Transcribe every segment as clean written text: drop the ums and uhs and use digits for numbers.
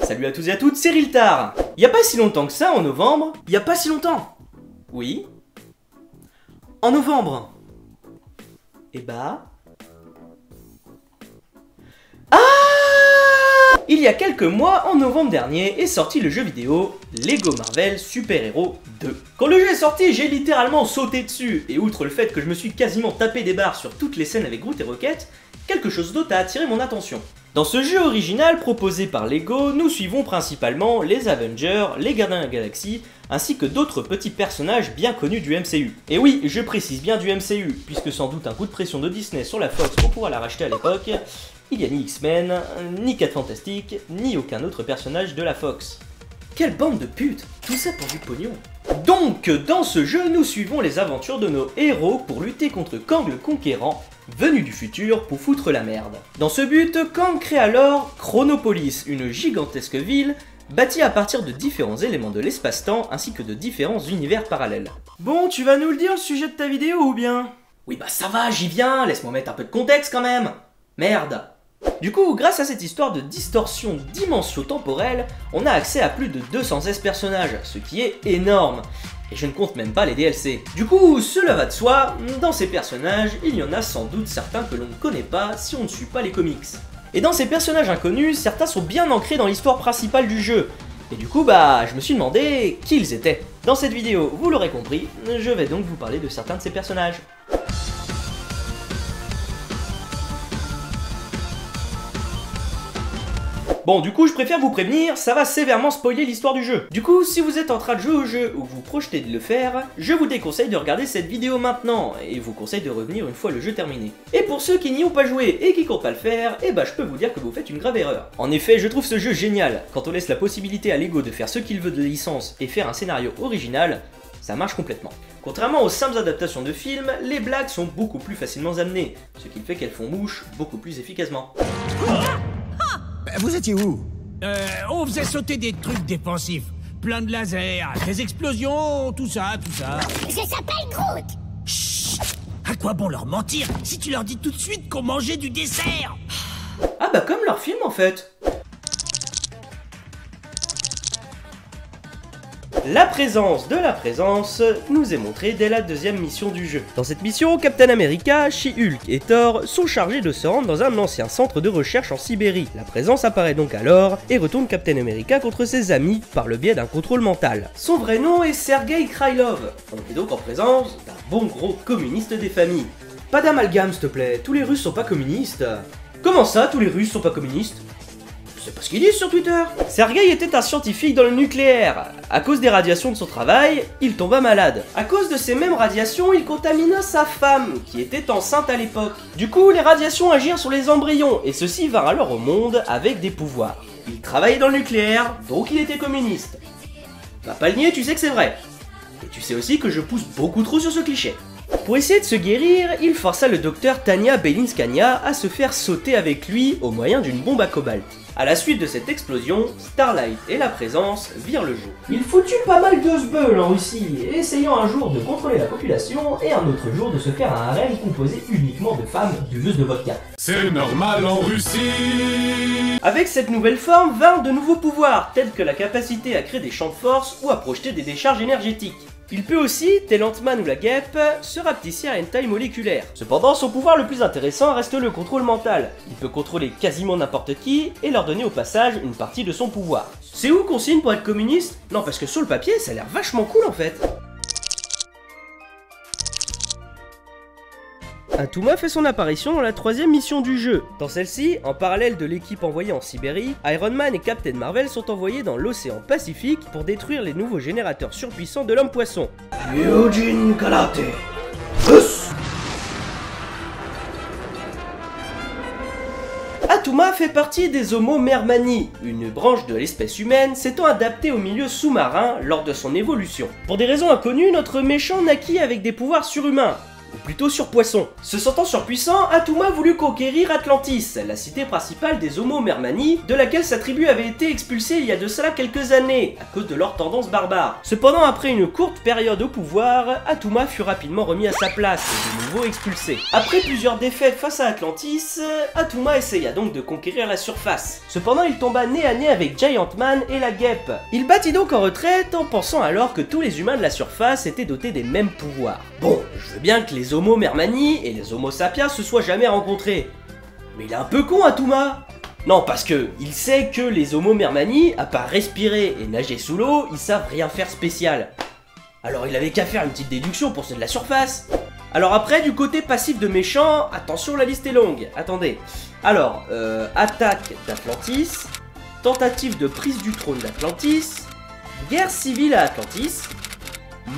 Salut à tous et à toutes, c'est Riltar. Y a pas si longtemps que ça, en novembre. Y a pas si longtemps. Oui. En novembre. Et bah... Ah! Il y a quelques mois, en novembre dernier, est sorti le jeu vidéo Lego Marvel Super Hero 2. Quand le jeu est sorti, j'ai littéralement sauté dessus, et outre le fait que je me suis quasiment tapé des barres sur toutes les scènes avec Groot et Rocket, quelque chose d'autre a attiré mon attention. Dans ce jeu original proposé par Lego, nous suivons principalement les Avengers, les Gardiens de la Galaxie, ainsi que d'autres petits personnages bien connus du MCU. Et oui, je précise bien du MCU, puisque sans doute un coup de pression de Disney sur la Fox pour pouvoir la racheter à l'époque, il n'y a ni X-Men, ni 4 Fantastiques, ni aucun autre personnage de la Fox. Quelle bande de putes! Tout ça pour du pognon. Donc, dans ce jeu, nous suivons les aventures de nos héros pour lutter contre Kang le Conquérant, venu du futur pour foutre la merde. Dans ce but, Kang crée alors Chronopolis, une gigantesque ville bâtie à partir de différents éléments de l'espace-temps ainsi que de différents univers parallèles. Bon, tu vas nous le dire le sujet de ta vidéo ou bien? Oui bah ça va, j'y viens, laisse-moi mettre un peu de contexte quand même. Merde. Du coup, grâce à cette histoire de distorsion dimension-temporelle, on a accès à plus de 216 personnages, ce qui est énorme. Et je ne compte même pas les DLC. Du coup, cela va de soi, dans ces personnages, il y en a sans doute certains que l'on ne connaît pas si on ne suit pas les comics. Et dans ces personnages inconnus, certains sont bien ancrés dans l'histoire principale du jeu. Et du coup, bah, je me suis demandé qui ils étaient. Dans cette vidéo, vous l'aurez compris, je vais donc vous parler de certains de ces personnages. Bon, du coup, je préfère vous prévenir, ça va sévèrement spoiler l'histoire du jeu. Du coup, si vous êtes en train de jouer au jeu ou vous projetez de le faire, je vous déconseille de regarder cette vidéo maintenant, et vous conseille de revenir une fois le jeu terminé. Et pour ceux qui n'y ont pas joué et qui comptent pas le faire, eh bah je peux vous dire que vous faites une grave erreur. En effet, je trouve ce jeu génial. Quand on laisse la possibilité à Lego de faire ce qu'il veut de la licence et faire un scénario original, ça marche complètement. Contrairement aux simples adaptations de films, les blagues sont beaucoup plus facilement amenées, ce qui fait qu'elles font mouche beaucoup plus efficacement. Vous étiez où? On faisait sauter des trucs défensifs. Plein de lasers, des explosions, tout ça. Je s'appelle Groot. Chut! À quoi bon leur mentir si tu leur dis tout de suite qu'on mangeait du dessert? Ah bah comme leur film en fait. La présence de la présence nous est montrée dès la deuxième mission du jeu. Dans cette mission, Captain America, She-Hulk et Thor sont chargés de se rendre dans un ancien centre de recherche en Sibérie. La présence apparaît donc alors et retourne Captain America contre ses amis par le biais d'un contrôle mental. Son vrai nom est Sergei Krylov. On est donc en présence d'un bon gros communiste des familles. Pas d'amalgame s'il te plaît, tous les Russes sont pas communistes. Comment ça, tous les Russes sont pas communistes? C'est pas ce qu'ils disent sur Twitter. Sergei était un scientifique dans le nucléaire. À cause des radiations de son travail, il tomba malade. À cause de ces mêmes radiations, il contamina sa femme, qui était enceinte à l'époque. Du coup, les radiations agirent sur les embryons, et ceux-ci vinrent alors au monde avec des pouvoirs. Il travaillait dans le nucléaire, donc il était communiste. Va pas le nier, tu sais que c'est vrai. Et tu sais aussi que je pousse beaucoup trop sur ce cliché. Pour essayer de se guérir, il força le docteur Tanya Belinskaya à se faire sauter avec lui au moyen d'une bombe à cobalt. À la suite de cette explosion, Starlight et la présence virent le jour. Il foutu pas mal de sbeules en Russie, essayant un jour de contrôler la population et un autre jour de se faire un harem composé uniquement de femmes buveuses de vodka. C'est normal en Russie. Avec cette nouvelle forme vinrent de nouveaux pouvoirs, tels que la capacité à créer des champs de force ou à projeter des décharges énergétiques. Il peut aussi, tel Ant-Man ou la guêpe, se rapetisser à une taille moléculaire. Cependant, son pouvoir le plus intéressant reste le contrôle mental. Il peut contrôler quasiment n'importe qui et leur donner au passage une partie de son pouvoir. C'est où qu'on signe pour être communiste? Non, parce que sur le papier, ça a l'air vachement cool en fait. Atuma fait son apparition dans la troisième mission du jeu. Dans celle-ci, en parallèle de l'équipe envoyée en Sibérie, Iron Man et Captain Marvel sont envoyés dans l'océan Pacifique pour détruire les nouveaux générateurs surpuissants de l'homme-poisson. Yojin Karate. Atuma fait partie des Homo mermani, une branche de l'espèce humaine s'étant adaptée au milieu sous-marin lors de son évolution. Pour des raisons inconnues, notre méchant naquit avec des pouvoirs surhumains. ou plutôt sur poisson. Se sentant surpuissant, Attuma voulut conquérir Atlantis, la cité principale des Homo Mermani, de laquelle sa tribu avait été expulsée il y a de cela quelques années, à cause de leur tendance barbare. Cependant, après une courte période au pouvoir, Attuma fut rapidement remis à sa place et de nouveau expulsé. Après plusieurs défaites face à Atlantis, Attuma essaya donc de conquérir la surface. Cependant, il tomba nez à nez avec Giant Man et la guêpe. Il battit donc en retraite en pensant alors que tous les humains de la surface étaient dotés des mêmes pouvoirs. Bon, je veux bien que les Homo Mermani et les Homo sapiens se soient jamais rencontrés. Mais il est un peu con, Attuma. Non, parce que il sait que les Homo Mermani, à part respirer et nager sous l'eau, ils savent rien faire spécial. Alors il avait qu'à faire une petite déduction pour ceux de la surface. Alors après, du côté passif de méchant, attention, la liste est longue. Attendez. Alors, attaque d'Atlantis, tentative de prise du trône d'Atlantis, guerre civile à Atlantis,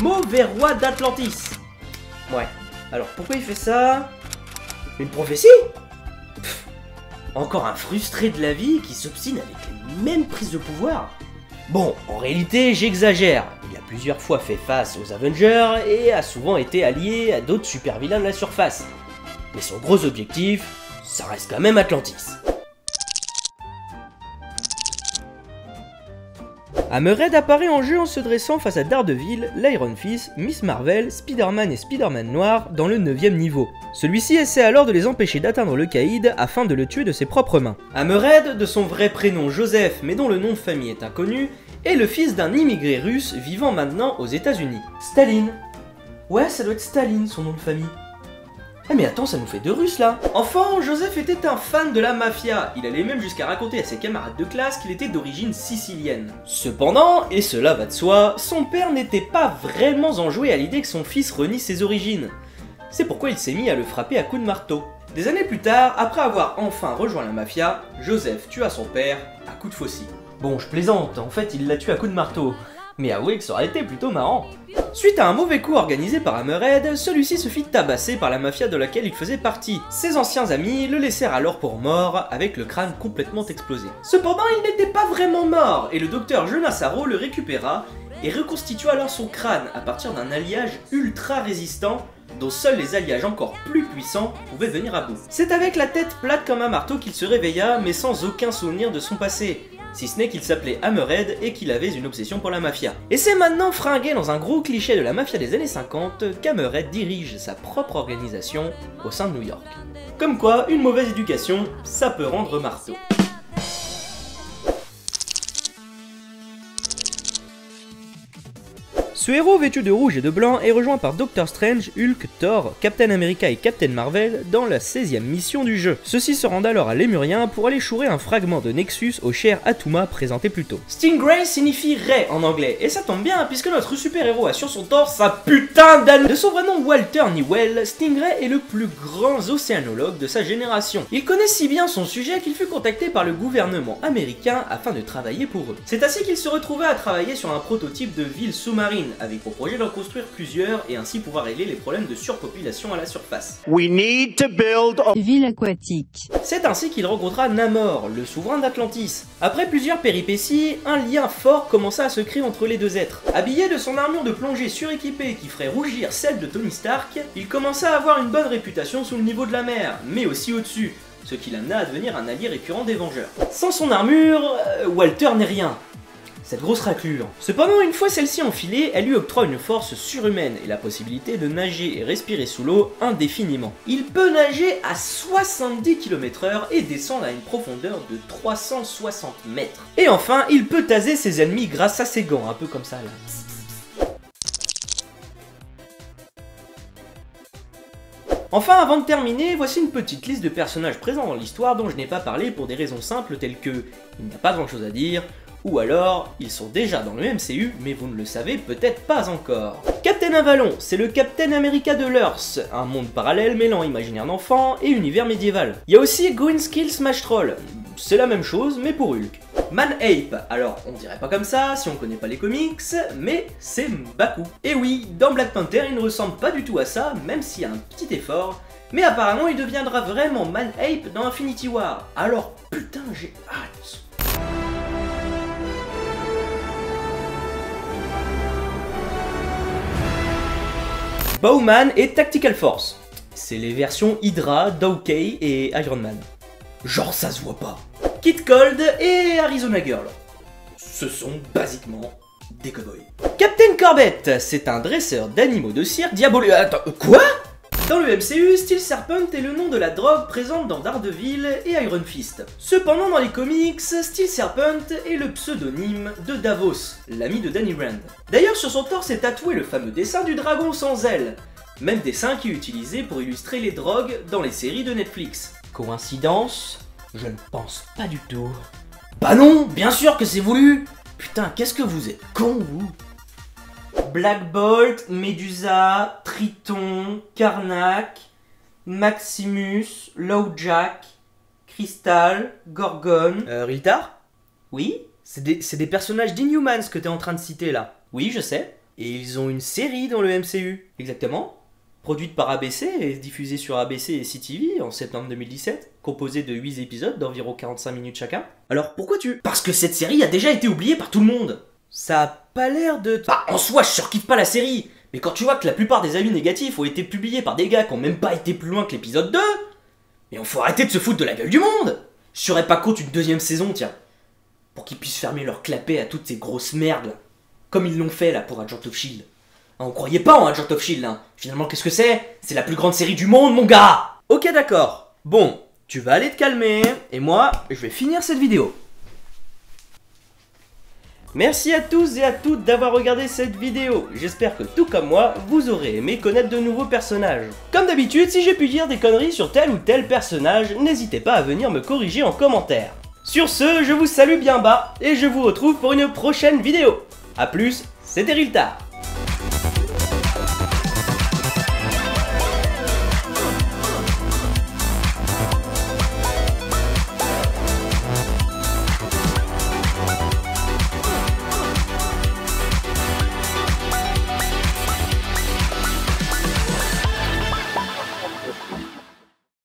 mauvais roi d'Atlantis. Ouais. Alors pourquoi il fait ça? Une prophétie? Pff, encore un frustré de la vie qui s'obstine avec les mêmes prises de pouvoir. Bon, en réalité, j'exagère. Il a plusieurs fois fait face aux Avengers et a souvent été allié à d'autres super vilains de la surface. Mais son gros objectif, ça reste quand même Atlantis. Hammerhead apparaît en jeu en se dressant face à Daredevil, l'Iron Fist, Miss Marvel, Spider-Man et Spider-Man Noir dans le 9ème niveau. Celui-ci essaie alors de les empêcher d'atteindre le Caïd afin de le tuer de ses propres mains. Hammerhead, de son vrai prénom Joseph mais dont le nom de famille est inconnu, est le fils d'un immigré russe vivant maintenant aux États-Unis. Staline. Ouais, ça doit être Staline son nom de famille. Eh mais attends, ça nous fait deux Russes là. Enfant, Joseph était un fan de la mafia. Il allait même jusqu'à raconter à ses camarades de classe qu'il était d'origine sicilienne. Cependant, et cela va de soi, son père n'était pas vraiment enjoué à l'idée que son fils renie ses origines. C'est pourquoi il s'est mis à le frapper à coups de marteau. Des années plus tard, après avoir enfin rejoint la mafia, Joseph tua son père à coups de faucille. Bon, je plaisante, en fait il l'a tué à coups de marteau. Mais avouez que ça aurait été plutôt marrant. Suite à un mauvais coup organisé par Hammerhead, celui-ci se fit tabasser par la mafia de laquelle il faisait partie. Ses anciens amis le laissèrent alors pour mort, avec le crâne complètement explosé. Cependant, il n'était pas vraiment mort, et le docteur Jonas Harrow le récupéra et reconstitua alors son crâne à partir d'un alliage ultra résistant, dont seuls les alliages encore plus puissants pouvaient venir à bout. C'est avec la tête plate comme un marteau qu'il se réveilla, mais sans aucun souvenir de son passé. Si ce n'est qu'il s'appelait Hammerhead et qu'il avait une obsession pour la mafia. Et c'est maintenant fringué dans un gros cliché de la mafia des années 50 qu'Hammerhead dirige sa propre organisation au sein de New York. Comme quoi, une mauvaise éducation, ça peut rendre marteau. Ce héros vêtu de rouge et de blanc est rejoint par Doctor Strange, Hulk, Thor, Captain America et Captain Marvel dans la 16e mission du jeu. Ceux-ci se rendent alors à Lémurien pour aller chourer un fragment de Nexus au cher Attuma présenté plus tôt. Stingray signifie ray en anglais, et ça tombe bien puisque notre super-héros a sur son torse sa putain d'anneau. De son vrai nom Walter Newell, Stingray est le plus grand océanologue de sa génération. Il connaît si bien son sujet qu'il fut contacté par le gouvernement américain afin de travailler pour eux. C'est ainsi qu'il se retrouvait à travailler sur un prototype de ville sous-marine, avec pour projet d'en construire plusieurs et ainsi pouvoir régler les problèmes de surpopulation à la surface. We need to build a Ville aquatique. C'est ainsi qu'il rencontra Namor, le souverain d'Atlantis. Après plusieurs péripéties, un lien fort commença à se créer entre les deux êtres. Habillé de son armure de plongée suréquipée qui ferait rougir celle de Tony Stark, il commença à avoir une bonne réputation sous le niveau de la mer, mais aussi au-dessus, ce qui l'amena à devenir un allié récurrent des Vengeurs. Sans son armure, Walter n'est rien. Cette grosse raclure. Cependant, une fois celle-ci enfilée, elle lui octroie une force surhumaine et la possibilité de nager et respirer sous l'eau indéfiniment. Il peut nager à 70 km/h et descendre à une profondeur de 360 mètres. Et enfin, il peut taser ses ennemis grâce à ses gants, un peu comme ça là. Enfin, avant de terminer, voici une petite liste de personnages présents dans l'histoire dont je n'ai pas parlé pour des raisons simples telles que il n'y a pas grand chose à dire, ou alors, ils sont déjà dans le MCU, mais vous ne le savez peut-être pas encore. Captain Avalon, c'est le Captain America de l'Earth, un monde parallèle mêlant imaginaire d'enfant et univers médiéval. Il y a aussi Greenskill Smash Troll, c'est la même chose mais pour Hulk. Man Ape, alors on dirait pas comme ça si on connaît pas les comics, mais c'est M'Baku. Et oui, dans Black Panther il ne ressemble pas du tout à ça, même s'il y a un petit effort, mais apparemment il deviendra vraiment Man Ape dans Infinity War, alors putain j'ai hâte. Bowman et Tactical Force. C'est les versions Hydra, Dawkey et Iron Man. Genre ça se voit pas. Kid Cold et Arizona Girl. Ce sont basiquement des cowboys. Captain Corbett, c'est un dresseur d'animaux de cirque diabolique. Attends, quoi? Dans le MCU, Steel Serpent est le nom de la drogue présente dans Daredevil et Iron Fist. Cependant, dans les comics, Steel Serpent est le pseudonyme de Davos, l'ami de Danny Rand. D'ailleurs, sur son torse est tatoué le fameux dessin du dragon sans ailes, même dessin qui est utilisé pour illustrer les drogues dans les séries de Netflix. Coïncidence? Je ne pense pas du tout. Bah non, bien sûr que c'est voulu. Putain, qu'est-ce que vous êtes con, vous? Black Bolt, Medusa, Triton, Karnak, Maximus, Lowjack, Crystal, Gorgon... Riltar? Oui? C'est des personnages d'Inhumans que t'es en train de citer là. Oui, je sais. Et ils ont une série dans le MCU. Exactement. Produite par ABC et diffusée sur ABC et CTV en septembre 2017, composée de 8 épisodes d'environ 45 minutes chacun. Alors pourquoi tu... Parce que cette série a déjà été oubliée par tout le monde. Ça a pas l'air de... Bah en soi je surkiffe pas la série, mais quand tu vois que la plupart des avis négatifs ont été publiés par des gars qui ont même pas été plus loin que l'épisode 2, mais on faut arrêter de se foutre de la gueule du monde. Je serais pas contre une deuxième saison, tiens, pour qu'ils puissent fermer leur clapet à toutes ces grosses merdes là, comme ils l'ont fait là pour Agent of Shield. On croyait pas en Agent of Shield, hein. Finalement, qu'est-ce que c'est? C'est la plus grande série du monde, mon gars. Ok, d'accord. Bon, tu vas aller te calmer, et moi, je vais finir cette vidéo. Merci à tous et à toutes d'avoir regardé cette vidéo. J'espère que tout comme moi, vous aurez aimé connaître de nouveaux personnages. Comme d'habitude, si j'ai pu dire des conneries sur tel ou tel personnage, n'hésitez pas à venir me corriger en commentaire. Sur ce, je vous salue bien bas, et je vous retrouve pour une prochaine vidéo. A plus, c'était Riltar.